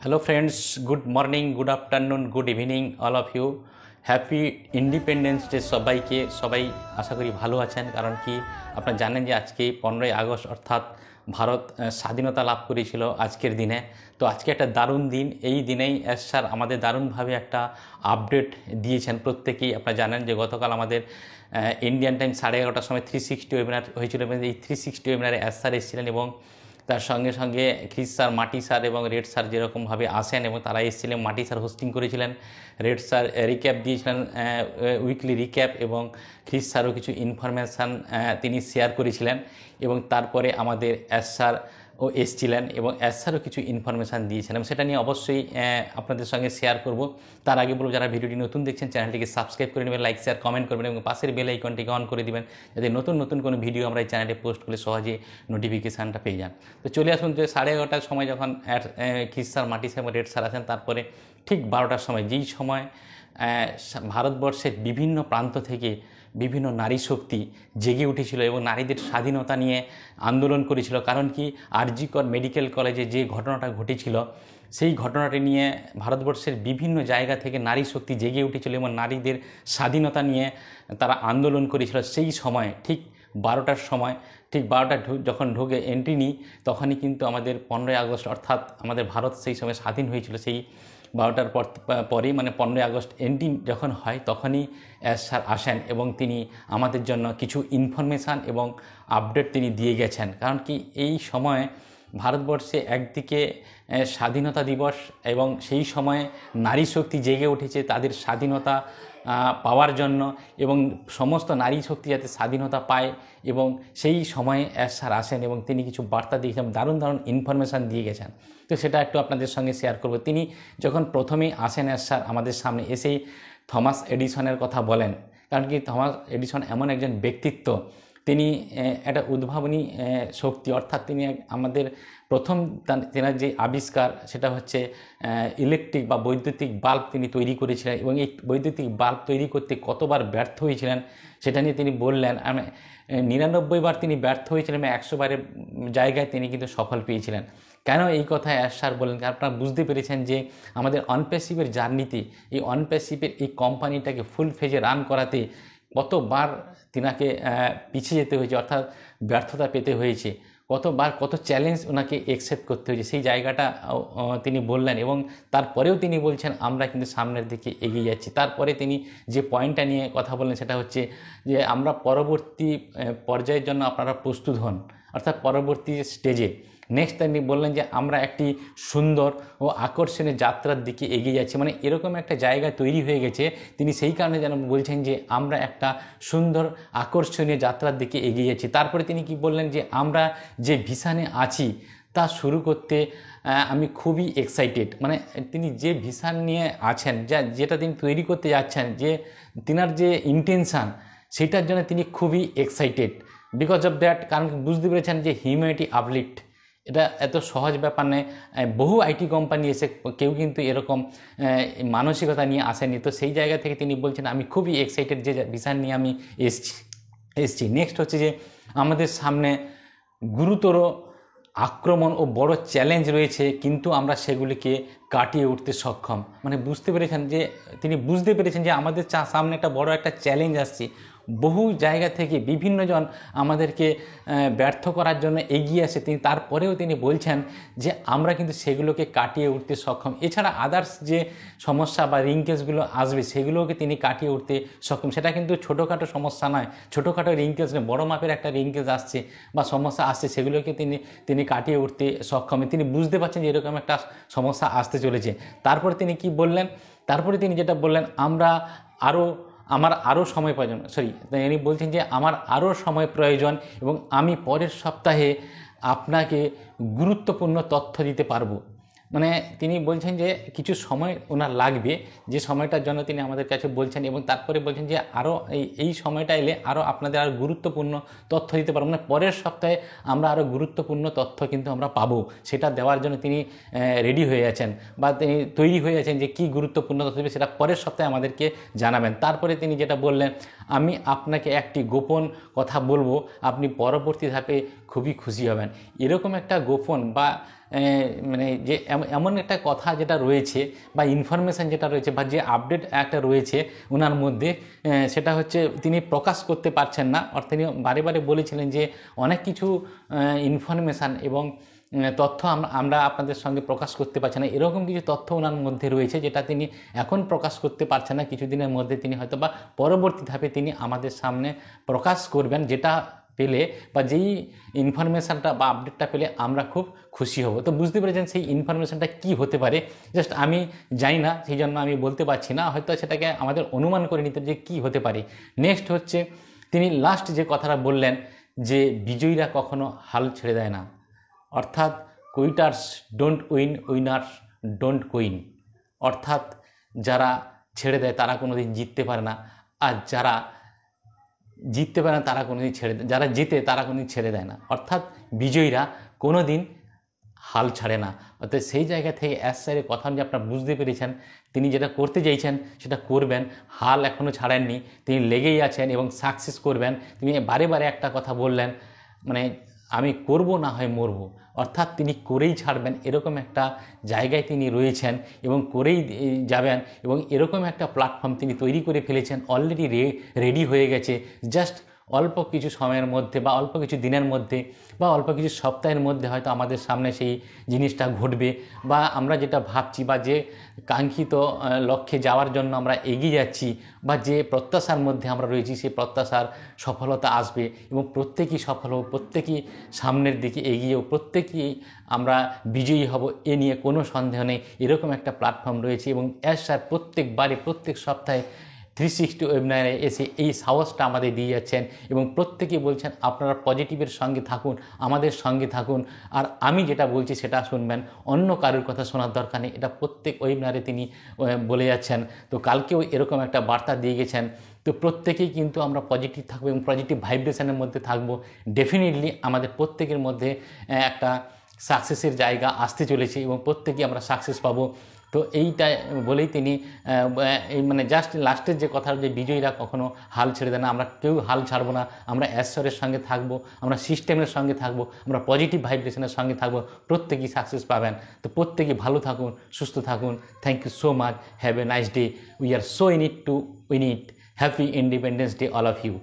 Hello friends, good morning, good afternoon, good evening all of you. Happy independence Day সবাইকে। সবাই আশা করি ভালো আছেন, কারণ কি আপনারা জানেন যে আজকে 15ই আগস্ট অর্থাৎ ভারত স্বাধীনতা লাভ করেছিল আজকের দিনে। তো আজকে একটা দারুণ দিন। এই দিনেই স্যার আমাদের দারুণভাবে একটা আপডেট দিয়েছেন প্রত্যেকেই। আপনারা জানেন যে গতকাল আমাদের ইন্ডিয়ান টাইম 11:30টার সময় 360 ওয়েবিনার হয়েছিল এবং এই 360 ওয়েবিনারে স্যার এসেছিলেন এবং তার সঙ্গে সঙ্গে খ্রিস স্যার, মাটি স্যার এবং রেড স্যার যেরকমভাবে আসেন এবং তারা এসেছিলেন। মাটি স্যার হোস্টিং করেছিলেন, রেড স্যার রিক্যাপ দিয়েছিলেন, উইকলি রিক্যাপ, এবং খ্রিস স্যারও কিছু ইনফরমেশান তিনি শেয়ার করেছিলেন। এবং তারপরে আমাদের স্যার ও এসছিলেন এবং স্যারও কিছু ইনফরমেশান দিয়েছেন এবং সেটা নিয়ে অবশ্যই আপনাদের সঙ্গে শেয়ার করব। তার আগে বলব, যারা ভিডিওটি নতুন দেখছেন চ্যানেলটিকে সাবস্ক্রাইব করে নেবেন, লাইক শেয়ার কমেন্ট করবেন এবং পাশের বেল আইকনটিকে অন করে দিবেন, যাতে নতুন নতুন কোনো ভিডিও আমরা এই চ্যানেলে পোস্ট করলে সহজে নোটিফিকেশানটা পেয়ে যান। তো চলে আসুন, যে 11:30টার সময় যখন খ্রিস স্যার, মাটি স্যার এবং রেড স্যার আসেন, তারপরে ঠিক 12টার সময়, যেই সময় ভারতবর্ষের বিভিন্ন প্রান্ত থেকে বিভিন্ন নারী শক্তি জেগে উঠেছিল এবং নারীদের স্বাধীনতা নিয়ে আন্দোলন করেছিল। কারণ কি, আরজি কর মেডিকেল কলেজে যে ঘটনাটা ঘটেছিল, সেই ঘটনাটি নিয়ে ভারতবর্ষের বিভিন্ন জায়গা থেকে নারী শক্তি জেগে উঠেছিল এবং নারীদের স্বাধীনতা নিয়ে তারা আন্দোলন করেছিল। সেই সময় ঠিক 12টার সময়, ঠিক 12টা যখন ঢুকে এন্ট্রি নিই, তখনই কিন্তু আমাদের 15ই আগস্ট অর্থাৎ আমাদের ভারত সেই সময় স্বাধীন হয়েছিল। সেই 12টার পরেই মানে 15ই আগস্ট এন্ট্রি যখন হয়, তখনই স্যার আসেন এবং তিনি আমাদের জন্য কিছু ইনফরমেশান এবং আপডেট তিনি দিয়ে গেছেন। কারণ কি, এই সময় ভারতবর্ষে একদিকে স্বাধীনতা দিবস এবং সেই সময়ে নারী শক্তি জেগে উঠেছে তাদের স্বাধীনতা পাওয়ার জন্য, এবং সমস্ত নারী শক্তি যাতে স্বাধীনতা পায়, এবং সেই সময়ে স্যার আসেন এবং তিনি কিছু বার্তা দিয়েছেন, দারুণ দারুণ ইনফরমেশান দিয়ে গেছেন। তো সেটা একটু আপনাদের সঙ্গে শেয়ার করব। তিনি যখন প্রথমেই আসেন স্যার আমাদের সামনে, এসেই থমাস এডিসনের কথা বলেন। কারণ কি, থমাস এডিসন এমন একজন ব্যক্তিত্ব, তিনি একটা উদ্ভাবনী শক্তি, অর্থাৎ তিনি আমাদের প্রথম তেনার যে আবিষ্কার, সেটা হচ্ছে ইলেকট্রিক বা বৈদ্যুতিক বাল্ব তিনি তৈরি করেছিলেন এবং এই বৈদ্যুতিক বাল্ব তৈরি করতে কতবার ব্যর্থ হয়েছিলেন সেটা নিয়ে তিনি বললেন। 99 বার তিনি ব্যর্থ হয়েছিলেন এবং 100 বারের জায়গায় তিনি কিন্তু সফল পেয়েছিলেন। কেন এই কথা স্যার বললেন? আপনারা বুঝতে পেরেছেন যে আমাদের অনপ্যাসিভের জার্নিতে, এই অনপ্যাসিভের এই কোম্পানিটাকে ফুল ফেজে রান করাতে কতবার তিনাকে পিছিয়ে যেতে হয়েছে, অর্থাৎ ব্যর্থতা পেতে হয়েছে, কতবার কত চ্যালেঞ্জ ওনাকে অ্যাকসেপ্ট করতে হয়েছে, সেই জায়গাটা তিনি বললেন। এবং তারপরেও তিনি বলছেন আমরা কিন্তু সামনের দিকে এগিয়ে যাচ্ছি। তারপরে তিনি যে পয়েন্টটা নিয়ে কথা বললেন সেটা হচ্ছে যে আমরা পরবর্তী পর্যায়ের জন্য আপনারা প্রস্তুত হন, অর্থাৎ পরবর্তী স্টেজে নেক্সট তিনি বললেন যে আমরা একটি সুন্দর ও আকর্ষণীয় যাত্রার দিকে এগিয়ে যাচ্ছি। মানে এরকম একটা জায়গা তৈরি হয়ে গেছে, তিনি সেই কারণে যেন বলছেন যে আমরা একটা সুন্দর আকর্ষণীয় যাত্রার দিকে এগিয়ে যাচ্ছি। তারপরে তিনি কি বললেন যে আমরা যে ভিশনে আছি তা শুরু করতে আমি খুবই এক্সাইটেড। মানে তিনি যে ভিশন নিয়ে আছেন, যেটা তিনি তৈরি করতে যাচ্ছেন, যে তিনার যে ইন্টেনশান, সেটার জন্য তিনি খুবই এক্সাইটেড বিকজ অফ দ্যাট। কারণ বুঝতে পেরেছেন যে হিউম্যানিটি আপলিফ্ট এটা এত সহজ ব্যাপার নয়। বহু আইটি কোম্পানি এসে কেউ কিন্তু এরকম মানসিকতা নিয়ে আসেনি। তো সেই জায়গা থেকে তিনি বলছেন আমি খুবই এক্সাইটেড যে ভিশন নিয়ে আমি এসছি। নেক্সট হচ্ছে যে আমাদের সামনে গুরুতর আক্রমণ ও বড় চ্যালেঞ্জ রয়েছে, কিন্তু আমরা সেগুলিকে কাটিয়ে উঠতে সক্ষম। মানে বুঝতে পেরেছেন যে তিনি বুঝতে পেরেছেন যে আমাদের সামনে একটা বড় একটা চ্যালেঞ্জ আসছে। বহু জায়গা থেকে বিভিন্নজন আমাদেরকে ব্যর্থ করার জন্য এগিয়ে আসে, তারপরেও তিনি বলছেন যে আমরা কিন্তু সেগুলোকে কাটিয়ে উঠতে সক্ষম। এছাড়া আদার্স যে সমস্যা বা রিঙ্কেজগুলো আসবে সেগুলোকে তিনি কাটিয়ে উঠতে সক্ষম। সেটা কিন্তু ছোটোখাটো সমস্যা নয়, ছোটোখাটো রিঙ্কেজ নয়, বড় মাপের একটা রিঙ্কেজ আসছে বা সমস্যা আসছে, সেগুলোকে তিনি কাটিয়ে উঠতে সক্ষম। তিনি বুঝতে পারছেন যে এরকম একটা সমস্যা আসতে চলেছে। তারপরে তিনি কি বললেন? তারপরে তিনি যেটা বললেন, আমার আরও সময় প্রয়োজন, তিনি বলছেন যে আমার আরও সময় প্রয়োজন এবং আমি পরের সপ্তাহে আপনাকে গুরুত্বপূর্ণ তথ্য দিতে পারবো। মানে তিনি বলছেন যে কিছু সময় ওনার লাগবে, যে সময়টার জন্য তিনি আমাদের কাছে বলছেন, এবং তারপরে বলছেন যে আরও এই সময়টা এলে আরও আপনাদের আরও গুরুত্বপূর্ণ তথ্য দিতে পারবো। মানে পরের সপ্তাহে আমরা আরও গুরুত্বপূর্ণ তথ্য কিন্তু আমরা পাবো, সেটা দেওয়ার জন্য তিনি রেডি হয়ে আছেন বা তিনি তৈরি হয়ে আছেন যে কী গুরুত্বপূর্ণ তথ্য দেবে সেটা পরের সপ্তাহে আমাদেরকে জানাবেন। তারপরে তিনি যেটা বললেন, আমি আপনাকে একটি গোপন কথা বলবো, আপনি পরবর্তী ধাপে খুবই খুশি হবেন। এরকম একটা গোপন বা মানে যে এমন একটা কথা যেটা রয়েছে বা ইনফরমেশান যেটা রয়েছে বা যে আপডেট একটা রয়েছে ওনার মধ্যে, সেটা হচ্ছে তিনি প্রকাশ করতে পারছেন না। অর্থাৎ তিনি বারে বারে বলেছিলেন যে অনেক কিছু ইনফরমেশান এবং তথ্য আমরা আপনাদের সঙ্গে প্রকাশ করতে পারছি না, এরকম কিছু তথ্য ওনার মধ্যে রয়েছে যেটা তিনি এখন প্রকাশ করতে পারছেন না। কিছুদিনের মধ্যে তিনি হয়তো বা পরবর্তী ধাপে তিনি আমাদের সামনে প্রকাশ করবেন, যেটা পেলে বা যেই ইনফরমেশানটা বা আপডেটটা পেলে আমরা খুব খুশি হব। তো বুঝতে পেরেছেন সেই ইনফরমেশানটা কি হতে পারে, জাস্ট আমি জানি না, সেই জন্য আমি বলতে পারছি না, হয়তো সেটাকে আমাদের অনুমান করে নিতে যে কি হতে পারে। নেক্সট হচ্ছে তিনি লাস্ট যে কথাটা বললেন যে বিজয়ীরা কখনো হাল ছেড়ে দেয় না, অর্থাৎ quitters don't win, winners don't quit. অর্থাৎ যারা ছেড়ে দেয় তারা কোনোদিন জিততে পারে না, আর যারা জিততে পারে না তারা কোনোদিন যারা জিতে তারা কোনোদিন ছেড়ে দেয় না। অর্থাৎ বিজয়ীরা কোনোদিন হাল ছাড়ে না। অর্থাৎ সেই জায়গা থেকে স্যারের কথা যে আপনারা বুঝতে পেরেছেন, তিনি যেটা করতে চাইছেন সেটা করবেন, হাল এখনও ছাড়েননি, তিনি লেগেই আছেন এবং সাকসেস করবেন। তিনি বারে বারে একটা কথা বললেন, মানে আমি করব না হয় মরব, অর্থাৎ তিনি করেই ছাড়বেন, এরকম একটা জায়গায় তিনি রয়েছেন এবং করেই যাবেন। এবং এরকম একটা প্ল্যাটফর্ম তিনি তৈরি করে ফেলেছেন, অলরেডি রেডি হয়ে গেছে। জাস্ট অল্প কিছু সময়ের মধ্যে বা অল্প কিছু দিনের মধ্যে বা অল্প কিছু সপ্তাহের মধ্যে হয়তো আমাদের সামনে সেই জিনিসটা ঘটবে, বা আমরা যেটা ভাবছি বা যে কাঙ্ক্ষিত লক্ষ্যে যাওয়ার জন্য আমরা এগিয়ে যাচ্ছি বা যে প্রত্যাশার মধ্যে আমরা রয়েছি, সেই প্রত্যাশার সফলতা আসবে এবং প্রত্যেকেই সফল হব, প্রত্যেকেই সামনের দিকে এগিয়েও প্রত্যেকেই আমরা বিজয়ী হব, এ নিয়ে কোনো সন্দেহ নেই। এরকম একটা প্ল্যাটফর্ম রয়েছে এবং স্যার প্রত্যেকবারে প্রত্যেক সপ্তাহে 360 ওয়েবিনারে এসে এই সাহসটা আমাদের দিয়ে যাচ্ছেন এবং প্রত্যেকেই বলছেন আপনারা পজিটিভের সঙ্গে থাকুন, আমাদের সঙ্গে থাকুন, আর আমি যেটা বলছি সেটা শুনবেন, অন্য কারোর কথা শোনার দরকার নেই, এটা প্রত্যেক ওয়েবিনারে তিনি বলে যাচ্ছেন। তো কালকেও এরকম একটা বার্তা দিয়ে গেছেন। তো প্রত্যেকেই কিন্তু আমরা পজিটিভ থাকবো এবং পজিটিভ ভাইব্রেশনের মধ্যে থাকবো। ডেফিনেটলি আমাদের প্রত্যেকের মধ্যে একটা সাকসেসের জায়গা আসতে চলেছে এবং প্রত্যেকেই আমরা সাকসেস পাবো। তো এইটা বলেই তিনি মানে জাস্ট লাস্টের যে কথা, যে বিজয়ীরা কখনো হাল ছেড়ে দেয় না, আমরা কেউ হাল ছাড়বো না, আমরা ঈশ্বরের সঙ্গে থাকবো, আমরা সিস্টেমের সঙ্গে থাকবো, আমরা পজিটিভ ভাইব্রেশনের সঙ্গে থাকবো, প্রত্যেকেই সাকসেস পাবেন। তো প্রত্যেকেই ভালো থাকুন, সুস্থ থাকুন। Thank you so much, have a nice day, we are so in it to win it. Happy independence day all of you.